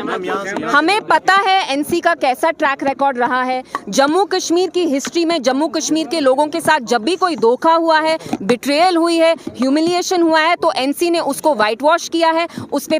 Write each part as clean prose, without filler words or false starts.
हमें पता है एनसी का कैसा ट्रैक रिकॉर्ड रहा है। जम्मू कश्मीर की हिस्ट्री में जम्मू कश्मीर के लोगों के साथ जब भी कोई धोखा हुआ है, बिट्रेयल हुई है, ह्यूमिलिएशन हुआ है, तो एनसी ने उसको वाइट वॉश किया है, उस पर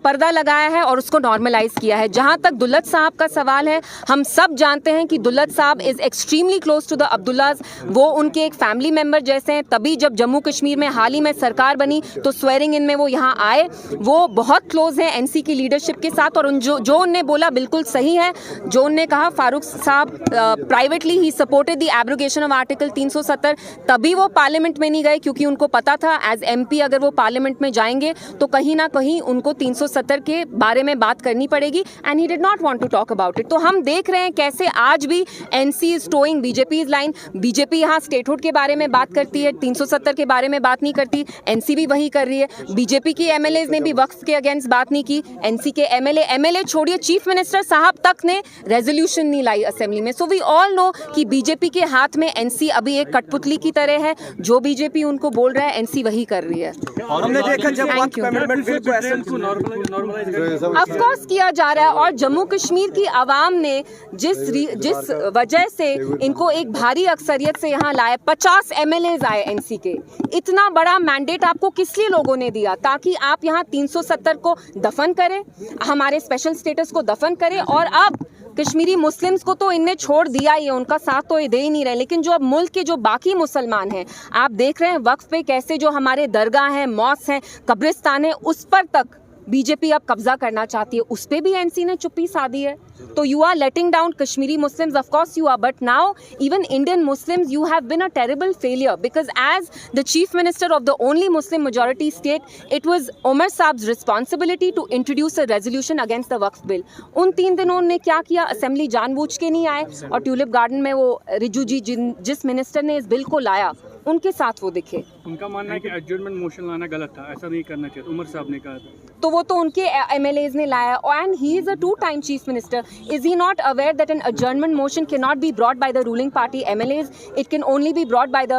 पर्दा लगाया है और उसको नॉर्मलाइज किया है। जहां तक दुल्लत साहब का सवाल है, हम सब जानते हैं कि दुल्लत साहब is extremely close to the Abdullahs. वो उनके एक फैमिली मेंबर जैसे हैं। तभी जब जम्मू कश्मीर में हाल ही में सरकार बनी तो स्वेरिंग इन में वो यहाँ आए। वो बहुत क्लोज हैं एनसी की लीडरशिप के साथ। और जो उनने बोला बिल्कुल सही है। जो उनने कहा फारूक साहब privately he supported the abrogation of article 370। तभी वो पार्लियामेंट में नहीं गए क्योंकि उनको पता था एज एमपी अगर वो पार्लियामेंट में जाएंगे तो कहीं ना कहीं उनको 370 के बारे में बात करनी पड़ेगी and he did not want to talk about it. तो हम देख रहे हैं कैसे आज भी NC is towing BJP line. BJP यहाँ स्टेटहुड के बारे में बात करती है, 370 के बारे में बात नहीं करती। एनसी भी वही कर रही है। बीजेपी की एमएलए ने भी वक्फ के अगेंस्ट बात नहीं की। एनसी के एमएलए छोड़िए, चीफ मिनिस्टर साहब तक ने रेजोल्यूशन नहीं लाई असेंबली में। सो वी ऑल नो कि बीजेपी के हाथ में एनसी अभी एक कठपुतली की तरह है। जो बीजेपी उनको बोल रहा है एनसी वही कर रही है। हमने देखा जब ऑफ कोर्स किया जा रहा है। और जम्मू कश्मीर की आवाम ने जिस वजह से इनको एक भारी अक्सरियत से यहाँ लाए, 50 एमएलए आए एनसी के। इतना बड़ा मैंडेट आपको किस लिए लोगों ने दिया? ताकि आप यहाँ 370 को दफन करें, हमारे स्पेशल स्टेटस को दफन करें। और अब कश्मीरी मुस्लिम्स को तो इनने छोड़ दिया ही है, उनका साथ तो ये दे ही नहीं रहे। लेकिन जो अब मुल्क के जो बाकी मुसलमान हैं, आप देख रहे हैं वक्फ पे कैसे जो हमारे दरगाह हैं, मॉस्क हैं, कब्रिस्तान है, उस पर तक बीजेपी अब कब्जा करना चाहती है। उस पे भी एनसी ने चुप्पी साधी है। तो you are letting down Kashmiri Muslims, of course you are, but now even Indian Muslims, you have been a terrible failure because as the chief minister of the only Muslim majority state, it was Omar Saab's responsibility to introduce a resolution against the Waqf bill. उन 3 दिनों ने क्या किया? Assembly जानबूझ के नहीं आए और ट्यूलिप गार्डन में वो रिजू जी जिस मिनिस्टर ने इस बिल को लाया उनके साथ वो दिखे। उनका मानना है कि एडजर्नमेंट मोशन लाना गलत था, ऐसा नहीं करना चाहिए, उमर साहब ने कहा था। तो वो तो उनके एमएलएज ने लाया and he is a 2-time chief minister. Is he not aware that an adjournment motion cannot be brought by the ruling party MLAs? It can only be brought by the